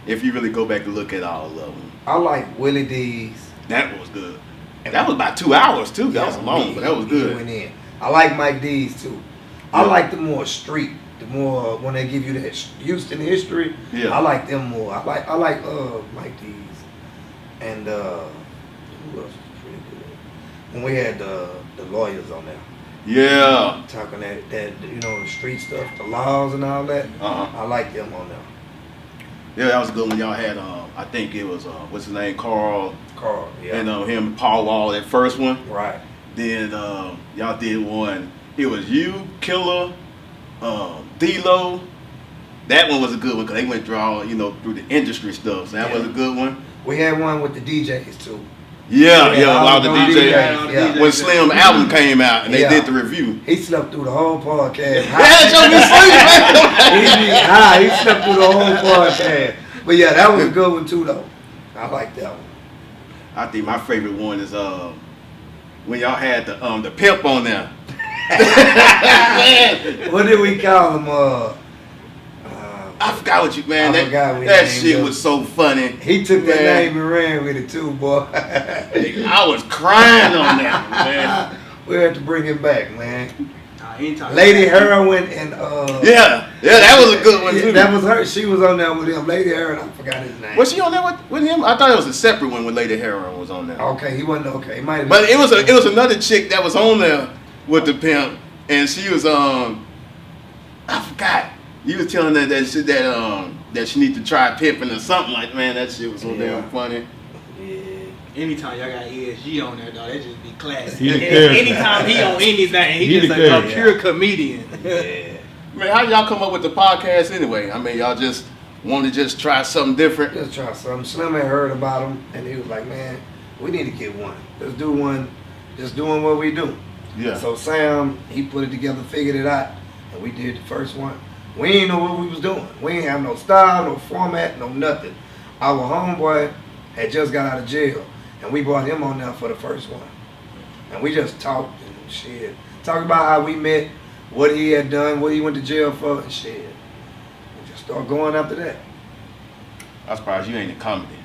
if you really go back and look at all of them. I like Willie D's. That was good. And that was about 2 hours too. That was long, but that was good. Went in. I like Mike D's too. I like the more street, the more when they give you that Houston history. Yeah. I like them more. I like Mike D's. And who else was pretty good? When we had the lawyers on there. Yeah. Talking that the street stuff, the laws and all that. I like them on there. Yeah, that was a good one. Y'all had I think it was what's his name, Carl, yeah. and him and Paul Wall, that first one. Right. Then y'all did one. It was you, Killer, D-Lo. That one was a good one because they went through the industry stuff. So that was a good one. We had one with the DJs too. Yeah, a lot of the DJs. When Slim album came out and they did the review. He slept through the whole podcast. He slept through the whole podcast. But yeah, that was a good one too though. I like that one. I think my favorite one is when y'all had the pimp on there. What did we call him? I forgot what you, man. That shit was so funny. He took that name and ran with it too, boy. I was crying on that, man. We had to bring him back, man. Lady Heroin and yeah, that was a good one too. That was her. She was on there with him. Lady Heroin, I forgot his name. Was she on there with him? I thought it was a separate one when Lady Heroin was on there. Okay, he wasn't okay. He might have. But it was another chick that was on there with the pimp, and she was I forgot. You was telling her that she need to try pimping or something like, man, that shit was so damn funny. Yeah. Anytime y'all got ESG on there, though, that just be classic. Anytime he on anything, he just a pure comedian. Yeah. Man, how y'all come up with the podcast anyway? I mean, y'all just want to just try something different? Just try something. Slim had heard about him, and he was like, man, we need to get one. Let's do one. Just doing what we do. Yeah. So Sam, he put it together, figured it out, and we did the first one. We ain't know what we was doing. We ain't have no style, no format, no nothing. Our homeboy had just got out of jail, and we brought him on there for the first one. And we just talked and shit. Talked about how we met, what he had done, what he went to jail for, and shit. We just started going after that. I'm surprised you ain't in comedy.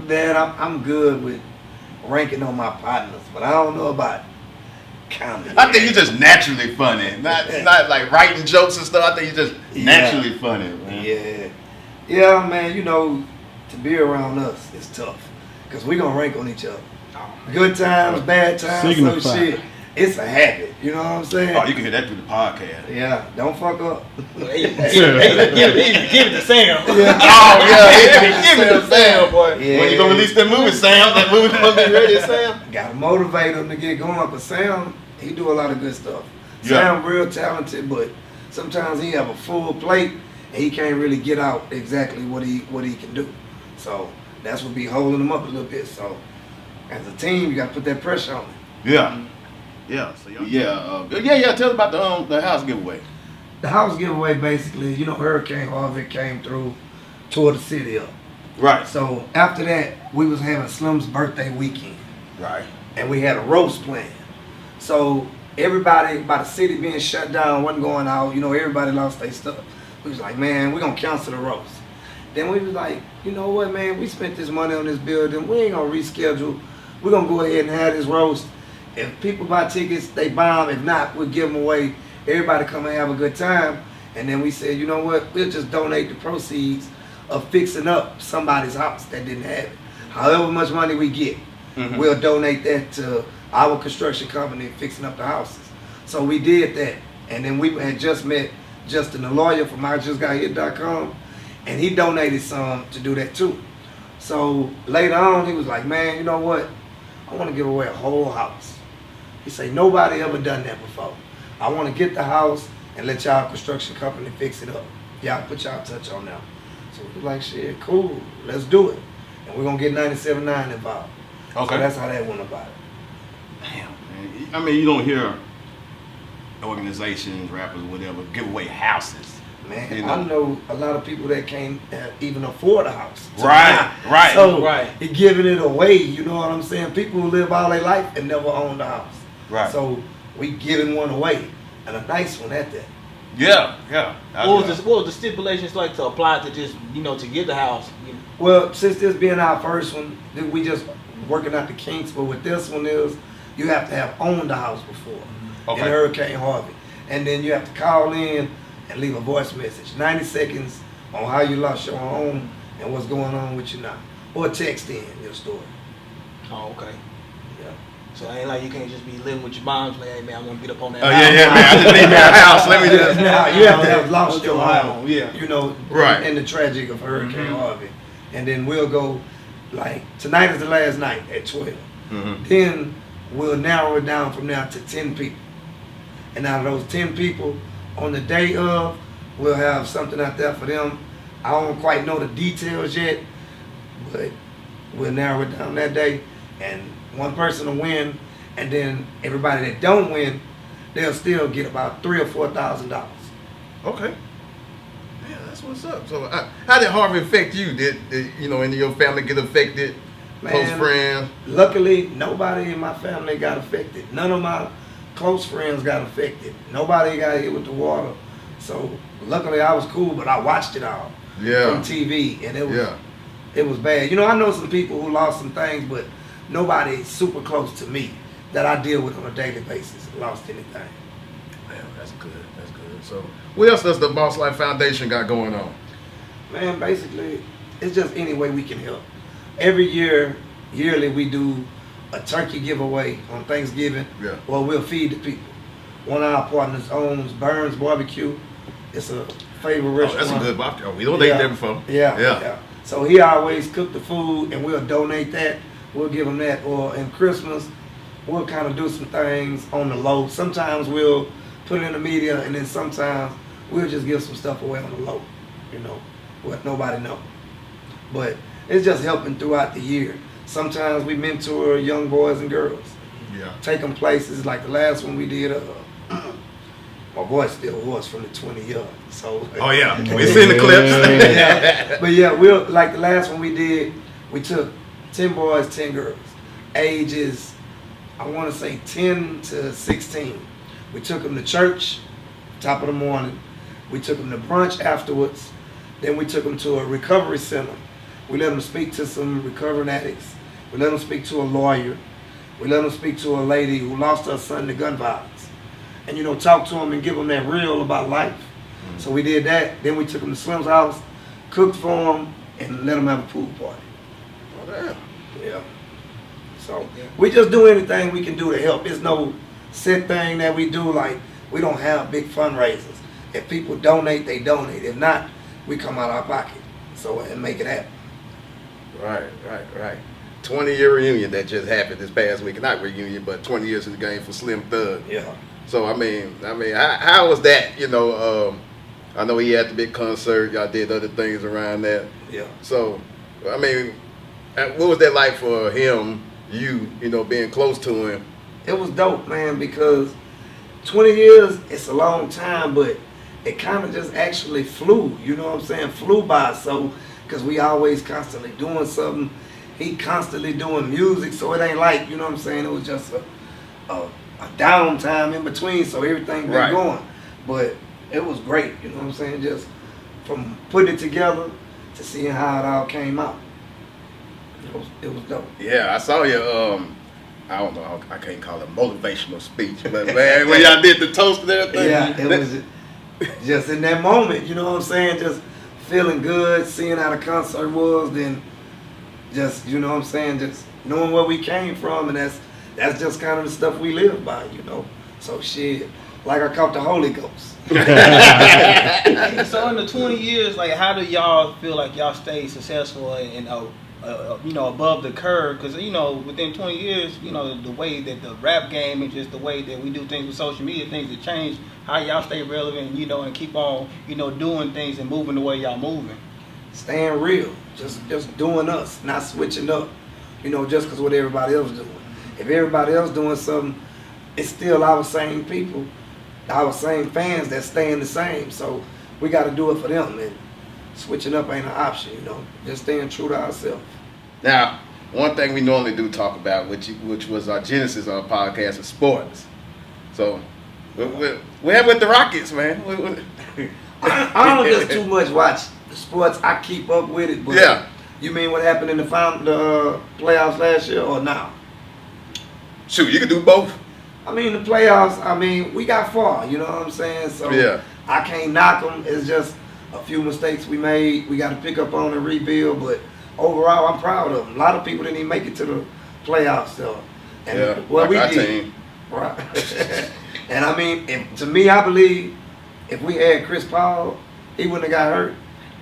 Man, I'm good with ranking on my partners, but I don't know about comedy. I think you're just naturally funny, not like writing jokes and stuff. I think you're just naturally funny, man. Yeah, man. To be around us is tough because we gonna rank on each other. Good times, bad times, some shit. It's a habit. You know what I'm saying? Oh, you can hear that through the podcast. Yeah, don't fuck up. Give it to Sam. Yeah. Oh yeah, give it to Sam, boy. Yeah. When you gonna release that movie, Sam? That movie gonna be ready, Sam? Gotta motivate him to get going. But Sam, he do a lot of good stuff. Yeah. Sam real talented, but sometimes he have a full plate and he can't really get out exactly what he can do. So that's what be holding him up a little bit. So as a team, you gotta put that pressure on him. Yeah. Yeah. So tell us about the house giveaway. The house giveaway basically, Hurricane Harvey came through, tore the city up. Right. So after that, we was having Slim's birthday weekend. Right. And we had a roast plan. So everybody, by the city being shut down, wasn't going out, everybody lost their stuff. We was like, man, we're gonna cancel the roast. Then we was like, you know what, man, we spent this money on this building, we ain't gonna reschedule. We're gonna go ahead and have this roast. If people buy tickets, they buy them. If not, we'll give them away. Everybody come and have a good time. And then we said, you know what, we'll just donate the proceeds of fixing up somebody's house that didn't have it. However much money we get, we'll donate that to our construction company fixing up the houses. So we did that. And then we had just met Justin, the lawyer from IJustGotHit.com, and he donated some to do that too. So later on, he was like, man, you know what? I want to give away a whole house. He said, nobody ever done that before. I want to get the house and let y'all construction company fix it up. Y'all put y'all touch on that. So we was like, shit, cool, let's do it. And we're going to get 97.9 involved. Okay. So that's how that went about it. Damn, man. I mean, you don't hear organizations, rappers, whatever, give away houses. Man, I know a lot of people that can't even afford a house. Right. So you're giving it away, you know what I'm saying? People who live all their life and never owned a house. Right. So we giving one away, and a nice one at that. Yeah. What was the stipulations like to apply to just to get the house? Well, since this being our first one, we just working out the kinks. But with this one is you have to have owned the house before in Hurricane Harvey, and then you have to call in and leave a voice message, 90 seconds on how you lost your home and what's going on with you now, or text in your story. Oh, okay. Yeah. So it ain't like you can't just be living with your mom. Like, hey man, I want to get up on that. Oh yeah, man. I just need me a house. Let me just. Now you have to have lost your home. Yeah. Right. In the tragic of Hurricane Harvey, and then we'll go like tonight is the last night at 12. Mm-hmm. Then we'll narrow it down from now to 10 people. And out of those 10 people, on the day of, we'll have something out there for them. I don't quite know the details yet, but we'll narrow it down that day. And one person will win, and then everybody that don't win, they'll still get about $3,000 or $4,000. Okay. Yeah, that's what's up. So, how did Harvey affect you? Did any of your family get affected? Close friends? Luckily, nobody in my family got affected. None of my close friends got affected. Nobody got hit with the water. So, luckily, I was cool, but I watched it all from TV, and it was bad. I know some people who lost some things, but nobody super close to me that I deal with on a daily basis lost anything. Man, that's good. That's good. So, what else does the BossLife Foundation got going on? Man, basically, it's just any way we can help. Every yearly, we do a turkey giveaway on Thanksgiving. Yeah. Well, we'll feed the people. One of our partners owns Burns Barbecue. It's a favorite restaurant. That's a good barbecue. We don't eat there before. Yeah. So he always cook the food, and we'll donate that. We'll give them that. Or in Christmas, we'll kind of do some things on the low. Sometimes we'll put it in the media, and then sometimes we'll just give some stuff away on the low. What nobody knows. But it's just helping throughout the year. Sometimes we mentor young boys and girls. Yeah. Take them places. Like the last one we did, my boy still was from the 20 years. So. Oh yeah, we seen the clips. But yeah, like the last one we did, we took 10 boys, 10 girls, ages, I want to say 10 to 16. We took them to church, top of the morning. We took them to brunch afterwards. Then we took them to a recovery center. We let them speak to some recovering addicts. We let them speak to a lawyer. We let them speak to a lady who lost her son to gun violence. And talk to them and give them that real about life. Mm-hmm. So we did that. Then we took them to Slim's house, cooked for them, and let them have a pool party. Oh, damn. Yeah. So we just do anything we can do to help. There's no set thing that we do. Like, we don't have big fundraisers. If people donate, they donate. If not, we come out of our pocket. So, and make it happen. Right. 20-year reunion that just happened this past week. Not reunion, but 20 years in the game for Slim Thug. Yeah. So I mean, how was that? I know he had the big concert. Y'all did other things around that. Yeah. So, I mean, what was that like for him? Being close to him. It was dope, man, because 20 years, it's a long time, but it kind of just actually flew. You know what I'm saying? Flew by. So, because we always constantly doing something. He constantly doing music, so it ain't like, you know what I'm saying? It was just a downtime in between, so everything been going. But it was great, you know what I'm saying? Just from putting it together to seeing how it all came out. It was dope. Yeah, I saw your I don't know, I can't call it a motivational speech, but man, when y'all did the toast and everything. Yeah, it was just in that moment, you know what I'm saying? Just feeling good, seeing how the concert was, then just, you know what I'm saying, just knowing where we came from, and that's just kind of the stuff we live by, So shit, like I caught the Holy Ghost. So in the 20 years, like, how do y'all feel like y'all stayed successful and above the curve? Because within 20 years, the way that the rap game and just the way that we do things with social media, things that change. How y'all stay relevant, and keep on, doing things and moving the way y'all moving. Staying real, just doing us, not switching up, just because what everybody else doing. If everybody else doing something, it's still our same people, our same fans that's staying the same. So we got to do it for them, and switching up ain't an option, just staying true to ourselves. Now, one thing we normally do talk about, which was our genesis of our podcast, is sports. So We have with the Rockets, man. I don't just too much watch sports. I keep up with it. But Yeah. You mean what happened in the playoffs last year or now? Shoot, you can do both. I mean, the playoffs, I mean, we got far, you know what I'm saying? So Yeah. I can't knock them. It's just a few mistakes we made. We got to pick up on and rebuild. But overall, I'm proud of them. A lot of people didn't even make it to the playoffs, though. And Yeah, well, like we our did. team. Right. And I mean, to me, I believe if we had Chris Paul, he wouldn't have got hurt.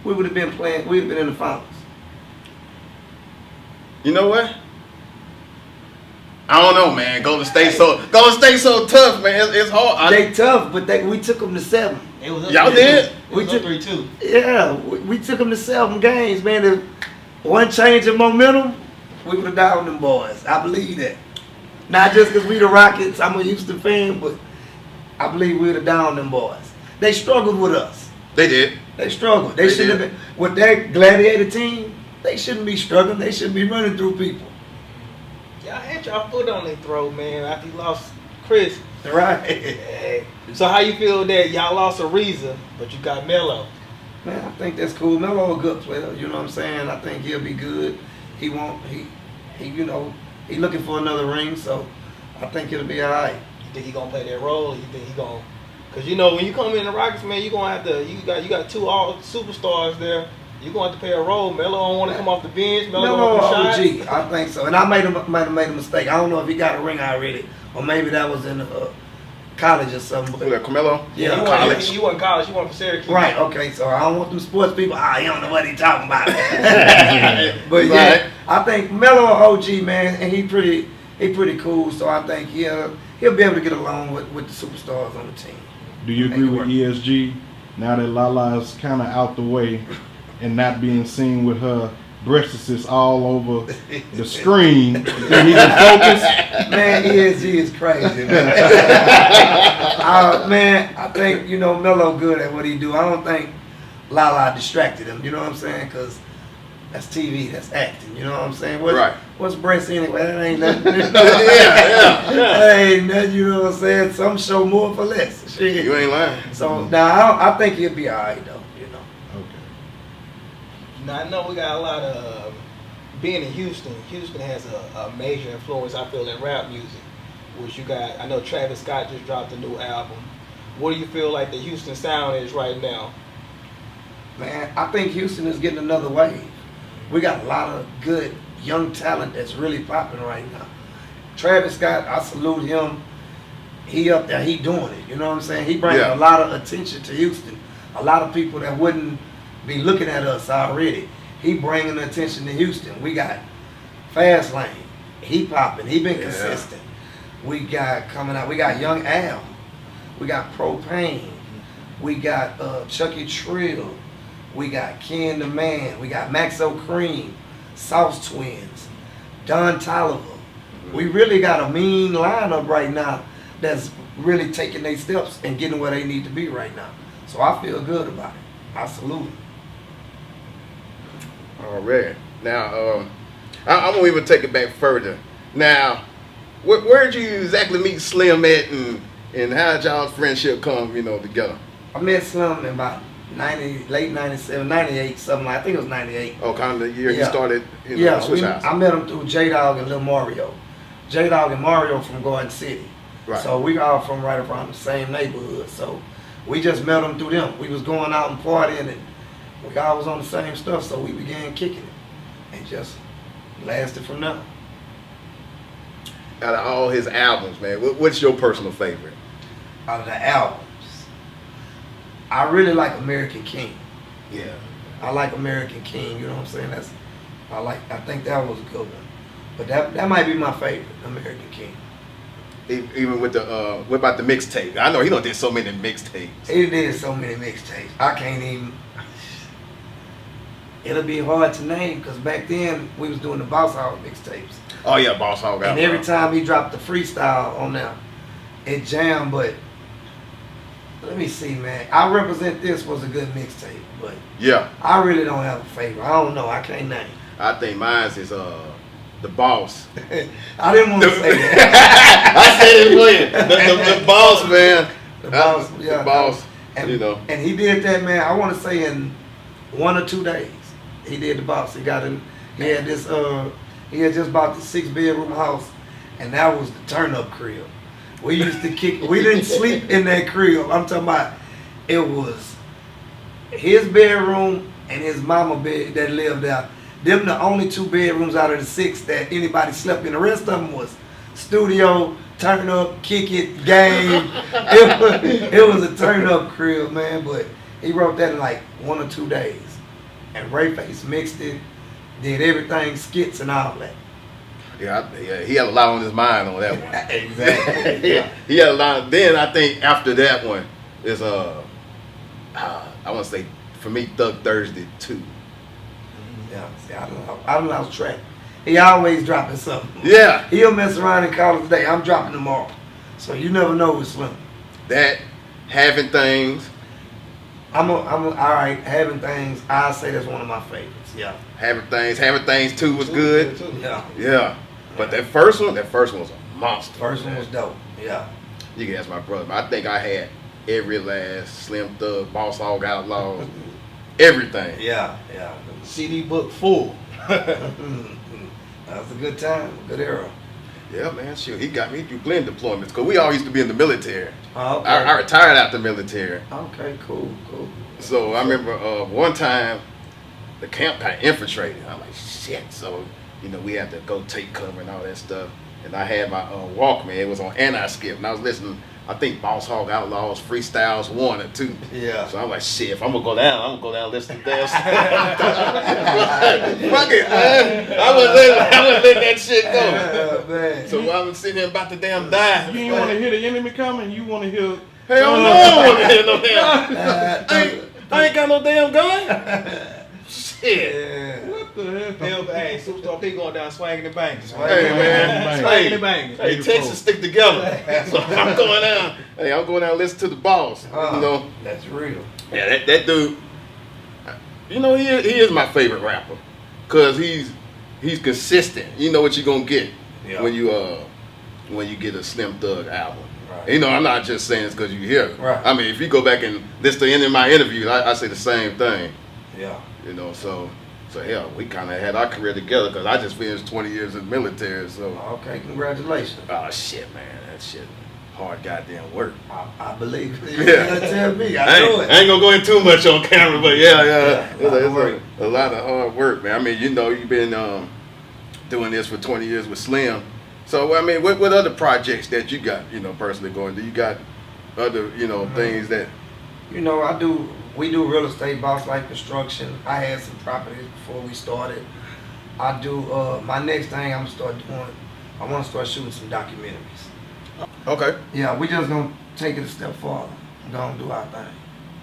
We would have been playing. We'd have been in the finals. You know what? I don't know, man. Golden State so tough, man. It's hard. They tough, but we took them to 7. It was up Y'all 3-2. did? It was up 3-2. Yeah, we took them to 7 games, man. If one change in momentum, we would have downed them boys. I believe that. Not just because we the Rockets, I'm a Houston fan, but I believe we would have downed them boys. They struggled with us. They did. They struggled. They shouldn't have been. With that gladiator team, they shouldn't be struggling. They shouldn't be running through people. Y'all had y'all foot on their throat, man, after you lost Chris. Right. So how you feel that y'all lost Ariza, but you got Melo? Man, I think that's cool. Melo a good player, you know what I'm saying? I think he'll be good. He you know, he looking for another ring, so I think it'll be all right. You think he gonna play that role? Or you think he gonna? Cause you know when you come in the Rockets, man, you gonna have to. You got 2 all superstars there. You gonna have to play a role. Melo don't want to come off the bench. Melo OG, shot. I think so. And I might have made a mistake. I don't know if he got a ring already, or maybe that was in college or something. Who that, Carmelo? Yeah, he college. He wasn't college. He went for Syracuse. Right. Okay. So I don't want them sports people. He don't know what he talking about. But yeah, I think Melo OG, man, and he pretty cool. So I think he'll be able to get along with the superstars on the team. Do you agree with ESG now that Lala's kind of out the way and not being seen with her breasts all over the screen? He can focus. Man, ESG is crazy, man. Man, I think, Melo good at what he do. I don't think Lala distracted him, you know what I'm saying? Because that's TV, that's acting, you know what I'm saying? What's breast anyway? That ain't nothing. Yeah. That ain't nothing, you know what I'm saying? Some show more for less. Shit. You ain't lying. So, now I think he'll be all right, though, Okay. Now I know we got a lot of being in Houston. Houston has a major influence, I feel, in rap music. Which you got, I know Travis Scott just dropped a new album. What do you feel like the Houston sound is right now? Man, I think Houston is getting another wave. We got a lot of good young talent that's really popping right now. Travis Scott, I salute him. He up there, he doing it. You know what I'm saying? He bringing a lot of attention to Houston. A lot of people that wouldn't be looking at us already. He bringing attention to Houston. We got Fast Lane. He popping. He been consistent. We got coming out. We got Young Al. We got Propane. We got Chucky Trill. We got Ken the Man. We got Maxo Cream, Sauce Twins, Don Tolliver. We really got a mean lineup right now that's really taking their steps and getting where they need to be right now. So I feel good about it. I salute them. All right. Now, I'm going to even take it back further. Now, where did you exactly meet Slim at, and how did y'all's friendship come, together? I met Slim in about late 97, 98, something like, I think it was 98. Oh, kind of the year he started Switch House. I met him through J-Dog and Lil Mario. J-Dog and Mario from Garden City. Right. So we all from right around the same neighborhood. So we just met them through them. We was going out and partying, and we all was on the same stuff, so we began kicking it. And just lasted from there. Out of all his albums, man, what's your personal favorite? Out of the albums, I really like American King. Yeah. I like American King, you know what I'm saying? I think that was a good one. But that might be my favorite, American King. Even with the what about the mixtape? I know he did so many mixtapes. He did so many mixtapes. I can't even. It'll be hard to name because back then we was doing the Boss Hog mixtapes. Oh yeah, Boss Hog. And every time he dropped the freestyle on there, it jammed. But let me see, man. I Represent This was a good mixtape, but yeah, I really don't have a favorite. I don't know. I can't name. I think mine is The Boss. I didn't want to say that. I said it for you. The Boss, man. The boss, the boss. And, you know. and he did that, man. I want to say in 1 or 2 days, he did the boss. He got in. He had this. He had just bought the 6-bedroom house, and that was the turn-up crib. We used to kick. We didn't sleep in that crib. I'm talking about. It was his bedroom and his mama bed that lived out. Them the only 2 bedrooms out of the 6 that anybody slept in. The rest of them was studio, turn up, kick it, game. It was a turn up crib, man. But he wrote that in like 1 or 2 days. And Rayface mixed it, did everything, skits and all that. Yeah, he had a lot on his mind on that one. Exactly. Yeah. He had a lot. Then I think after that one is I want to say for me Thug Thursday 2. Yeah, see, I lost track. He always dropping something. Yeah. He'll mess around and call it today. I'm dropping tomorrow. So you never know with Slim. That having things. I'm all right. Having things. I say that's one of my favorites. Yeah. Having things 2 was good. Yeah. Yeah. But that first one was a monster. First one was dope. Yeah. You can ask my brother. I think I had every last Slim Thug, Boss Hog Outlaws, everything. Yeah. Yeah. CD book full. That was a good time. Good era. Yeah, man, shoot, he got me through plenty deployments because we all used to be in the military. Oh, okay. I retired out the military. Okay, cool. So I remember one time the camp got infiltrated. I'm like, shit. So, we had to go take cover and all that stuff. And I had my Walkman. It was on anti-skip. And I was listening, I think Boss Hog Outlaws Freestyles 1 or 2. Yeah. So I'm like, shit, if I'm going to go down, and listen to this. Fuck it, man. I was letting that shit go. Man. So I was sitting there about to damn die. You ain't want to hear the enemy coming. You want to hear. Hell no, I don't want to hear no damn. I ain't got no damn gun. Shit. Yeah. What the hell? Hey, Superstar P going down swinging and banging. Hey, man. Swinging and banging. Hey, Texas stick together. So I'm going down. Hey, I'm going down and listen to the boss. That's real. Yeah, that dude. He is my favorite rapper, cause he's consistent. You know what you're gonna get when you get a Slim Thug album. Right. I'm not just saying it's because you hear it. Right. I mean, if you go back and listen to any of my interviews, I say the same thing. Yeah. So hell, we kind of had our career together because I just finished 20 years in the military. So. Okay, congratulations. Oh shit, man, that shit, hard goddamn work. I believe it. Yeah. You tell me, I know it. I ain't gonna go in too much on camera, but yeah. It's a lot of hard work, man. I mean, you've been doing this for 20 years with Slim. So I mean, what other projects that you got, personally going? Do you got other, things that? We do real estate, BossLife construction. I had some properties before we started. I do, my next thing I'm gonna start doing, I wanna start shooting some documentaries. Okay. Yeah, we just gonna take it a step farther. Gonna do our thing.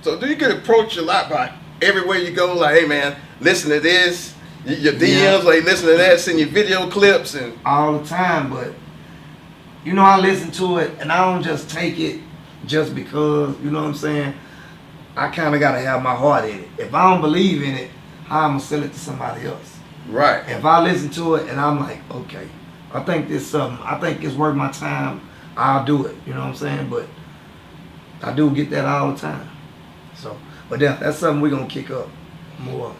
So do you get approached a lot by everywhere you go, like, hey man, listen to this, your DMs, like listen to that, send your video clips and? All the time, but I listen to it and I don't just take it just because, you know what I'm saying? I kind of got to have my heart in it. If I don't believe in it, how I'm going to sell it to somebody else? Right. If I listen to it and I'm like, okay, I think this something, I think it's worth my time, I'll do it. You know what I'm saying? But I do get that all the time. So, but that's something we're going to kick up more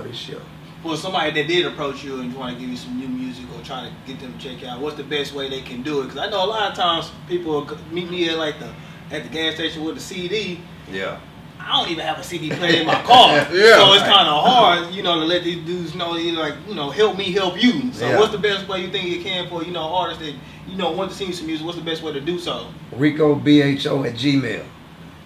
this year. Well, somebody that did approach you and want to give you some new music or try to get them to check out, what's the best way they can do it? Because I know a lot of times people meet me at the gas station with a CD. Yeah. I don't even have a CD player in my car, so it's kind of hard, to let these dudes know, help me help you. So what's the best way you think you can for, artists that, want to sing some music, what's the best way to do so? Rico, BHO at Gmail.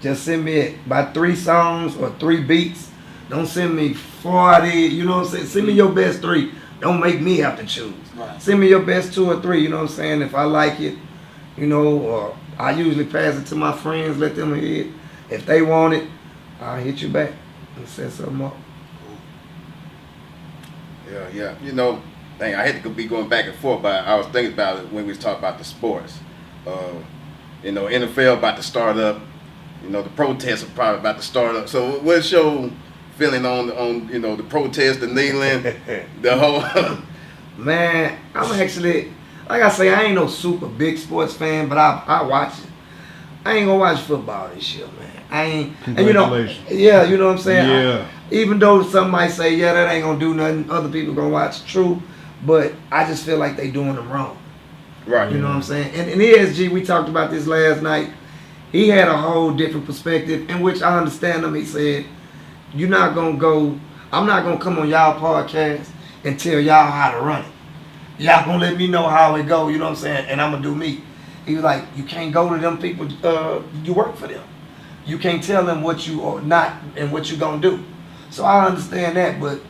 Just send me about 3 songs or 3 beats. Don't send me 40, you know what I'm saying? Send me your best 3. Don't make me have to choose. Right. Send me your best 2 or 3, you know what I'm saying? If I like it, or I usually pass it to my friends, let them hear it. If they want it, I'll hit you back and set something up. Yeah. I had to be going back and forth, but I was thinking about it when we was talking about the sports. NFL about to start up. The protests are probably about to start up. So what's your feeling on the protest, the kneeling, the whole? Man, I'm actually, like I say, I ain't no super big sports fan, but I watch it. I ain't gonna watch football this year, man. I ain't. And you know, Congratulations. yeah, you know what I'm saying. Yeah. Even though some might say, yeah, that ain't gonna do nothing, other people gonna watch. True, but I just feel like they doing them wrong. Right. You know what I'm saying? And in ESG, we talked about this last night. He had a whole different perspective, in which I understand him. He said, "You're not gonna go. I'm not gonna come on y'all podcast and tell y'all how to run it. Y'all gonna let me know how it go. You know what I'm saying? And I'm gonna do me." He was like, "You can't go to them people. You work for them. You can't tell them what you are not and what you gonna do." So I understand that, but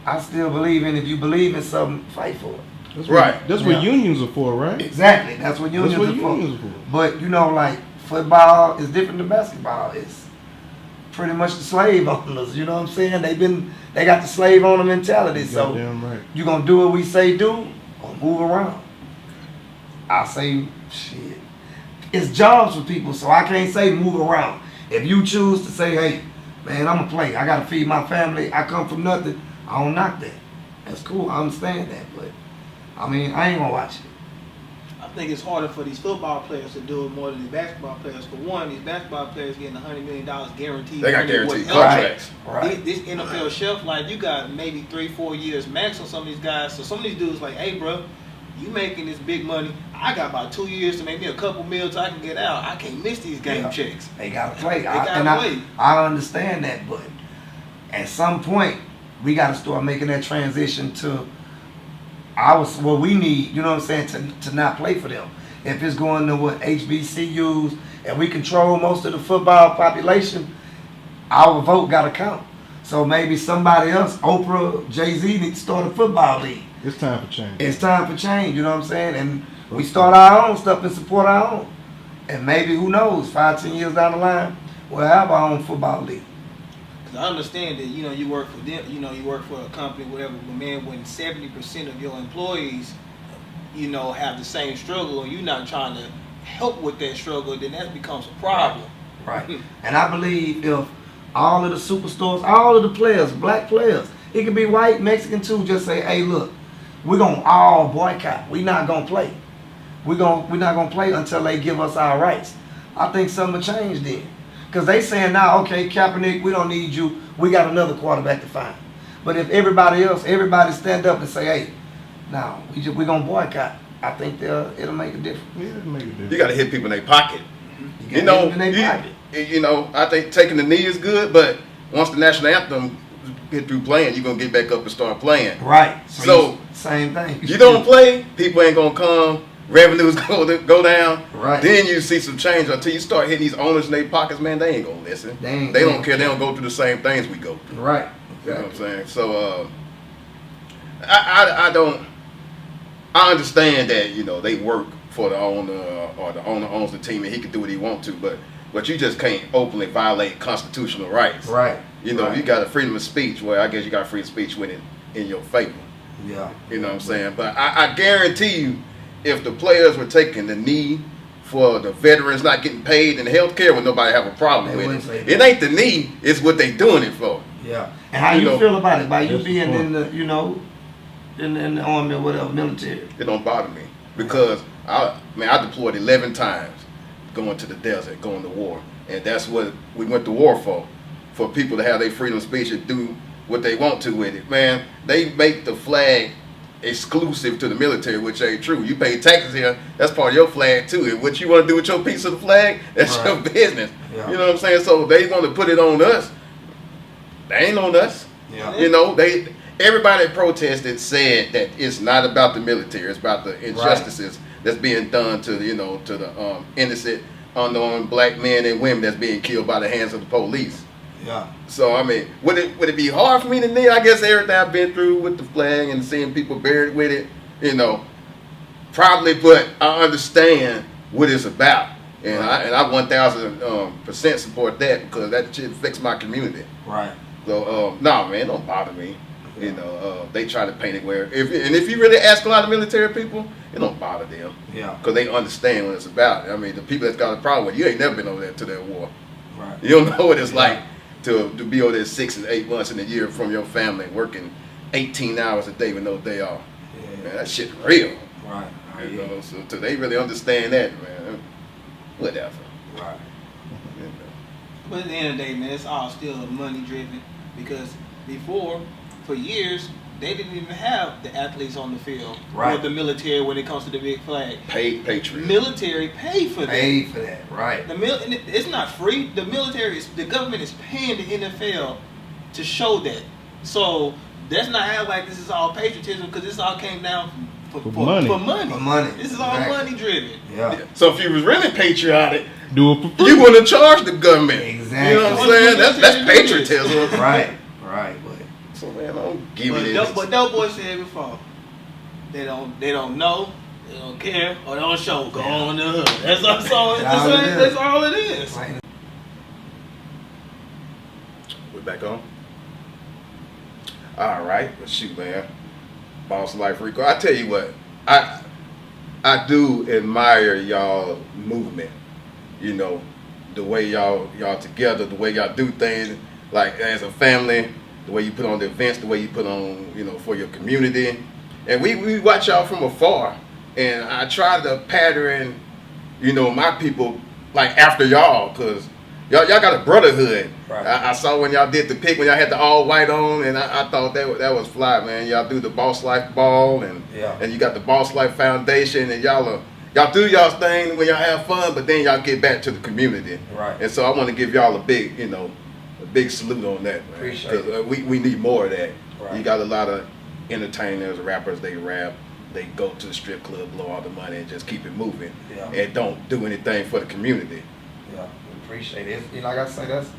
I still believe in, if you believe in something, fight for it. That's Right. That's what unions are for, right? Exactly. That's what unions That's what are for. unions are for. But you know, like football is different than basketball. It's pretty much the slave owners. You know what I'm saying? They got the slave owner mentality. So Goddamn right. you gonna do what we say do or move around. I say shit. It's jobs for people, so I can't say move around. If you choose to say, hey, man, I'm gonna play. I gotta feed my family. I come from nothing. I don't knock that. That's cool. I understand that, but I mean, I ain't gonna watch it. I think it's harder for these football players to do it more than these basketball players. For one, these basketball players getting $100 million guaranteed. They got money, guaranteed whatever. contracts. Right. This NFL shelf life, you got maybe 3-4 years max on some of these guys. So some of these dudes like, hey, bro, you making this big money. I got about 2 years to make me a couple meals so I can get out. I can't miss these game checks. They gotta play. They gotta play. I understand that, but at some point we gotta start making that transition to what we need. You know what I'm saying? To not play for them. If it's going to what HBCUs and we control most of the football population, our vote gotta count. So maybe somebody else, Oprah, Jay-Z, need to start a football league. It's time for change. It's time for change, you know what I'm saying? And we start our own stuff and support our own. And maybe, who knows, 5-10 years down the line, we'll have our own football league. Cause I understand that, you know, you work for them, you know, you work for a company, whatever, but man, when 70% of your employees, you know, have the same struggle and you're not trying to help with that struggle, then that becomes a problem. Right. And I believe if all of the superstars, all of the players, black players, it could be white, Mexican too, just say, hey, look, we're going to all boycott. We're not going to play. We're not going to play until they give us our rights. I think something will change then. Because they saying now, okay, Kaepernick, we don't need you. We got another quarterback to find. But if everybody stand up and say, hey, now we're going to boycott, I think it'll make a difference. Yeah, it'll make a difference. You got to hit people in their pocket. You gotta hit them in their pocket. You know, I think taking the knee is good, but once the national anthem get through playing, you're going to get back up and start playing. Right. So same thing. You don't play, people ain't going to come, revenues go down. Right. Then you see some change until you start hitting these owners in their pockets, man, they ain't going to listen. They don't care. They don't go through the same things we go through. Right. You know what I'm saying? So, I understand that, you know, they work for the owner or the owner owns the team and he can do what he wants to, but you just can't openly violate constitutional rights. Right. You know, right. you got a freedom of speech, well, I guess you got freedom of speech when it in your favor. Yeah. You know what I'm saying? But I guarantee you, if the players were taking the knee for the veterans not getting paid in health care, would nobody have a problem with it. It ain't the knee, it's what they doing it for. Yeah. And how you know, feel about it? By you that's being the in the, you know, in the army or whatever, military. It don't bother me because I deployed 11 times going to the desert, going to war. And that's what we went to war for people to have their freedom of speech and do what they want to with it. Man, they make the flag exclusive to the military, which ain't true. You pay taxes here, that's part of your flag too. And what you want to do with your piece of the flag, that's right. your business. Yeah. You know what I'm saying? So they want to put it on us. They ain't on us. Yeah. You know, everybody that protested said that it's not about the military, it's about the injustices that's being done to the, you know, to the innocent, unknown black men and women that's being killed by the hands of the police. Yeah. So I mean, would it be hard for me to kneel? I guess everything I've been through with the flag and seeing people buried with it, you know, probably. But I understand what it's about, and I 1,000% support that because that shit affects my community. Right. So no, man, don't bother me. You know, they try to paint it where if you really ask a lot of military people, it don't bother them. Yeah. Because they understand what it's about. I mean, the people that's got a problem with you ain't never been over there to that war. Right. You don't know what it's like to be over there 6 and 8 months in a year from your family, working 18 hours a day with no day off. Yeah. Man, that shit real. Right. You know, so they really understand that, man. Whatever. Right. But at the end of the day, man, it's all still money driven because before, for years, they didn't even have the athletes on the field or the military when it comes to the big flag. Paid patriots. Military paid for that. Paid for that, right? It's not free. The military the government is paying the NFL to show that. So let's not act like this is all patriotism because this all came down for money. For money. This is all money driven. Yeah. So if you was really patriotic, Do it for free. you wouldn't charge the government. Exactly. You know what I'm saying? That's patriotism. Right. Right. But So man, don't give me this. But Doughboy said before, they don't know, they don't care, or they don't show. Go on the hood. That's all it is. right. We're back on. All right, well, shoot, man. BossLife Rico. I tell you what, I do admire y'all movement. You know, the way y'all together, the way y'all do things, like as a family, the way you put on the events, the way you put on, you know, for your community. And we watch y'all from afar, and I try to pattern, you know, my people like after y'all, cause y'all got a brotherhood. Right. I saw when y'all did the pick, when y'all had the all white on, and I thought that was fly, man. Y'all do the BossLife ball, and you got the BossLife Foundation, and y'all do y'all's thing when y'all have fun, but then y'all get back to the community. Right. And so I want to give y'all a big salute on that, man. Appreciate it. We need more of that. Right. You got a lot of entertainers, rappers, they rap, they go to the strip club, blow all the money, and just keep it moving, and don't do anything for the community. Yeah, we appreciate it. You know, like I say, that's,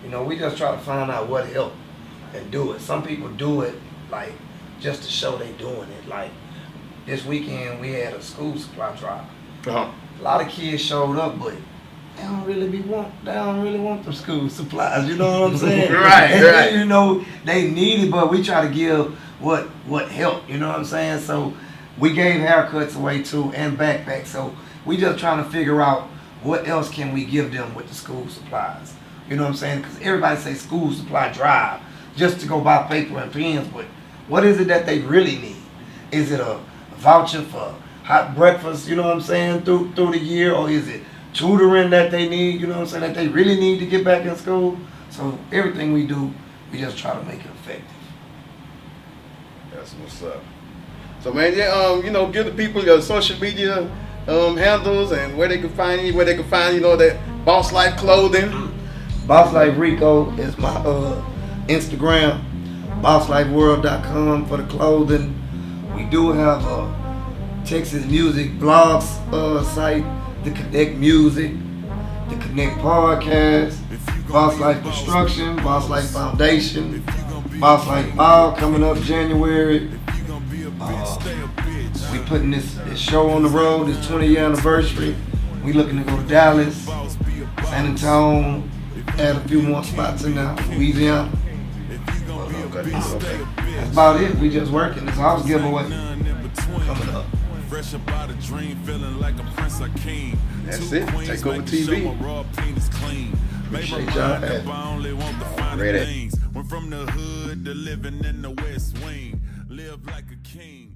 you know, we just try to find out what helped and do it. Some people do it like just to show they doing it. Like this weekend we had a school supply drive. Uh-huh. A lot of kids showed up, but they don't really want them school supplies. You know what I'm saying? Right. You know, they need it, but we try to give what helped. You know what I'm saying? So we gave haircuts away too and backpacks. So we just trying to figure out what else can we give them with the school supplies. You know what I'm saying? Because everybody say school supply drive just to go buy paper and pens, but what is it that they really need? Is it a voucher for hot breakfast, you know what I'm saying, through the year, or is it tutoring that they need, you know what I'm saying, that they really need to get back in school? So everything we do, we just try to make it effective. That's what's up. So man, you know, give the people your social media handles and where they can find you, you know, that BossLife clothing. BossLife Rico is my Instagram. BossLifeWorld.com for the clothing. We do have a Texas music blogs site, the Connect Music, the Connect Podcast, BossLife Construction, BossLife Foundation, BossLife Ball coming up January. We putting this show on the road, this 20-year anniversary. We looking to go to Dallas, San Antonio, add a few more spots in there, Louisiana. That's about it. We just working. It's house giveaway coming up. Fresh about a dream, feeling like a prince or king. That's it. Takeover TV. Appreciate y'all. Ready. Went from the hood to living in the West Wing. Live like a king.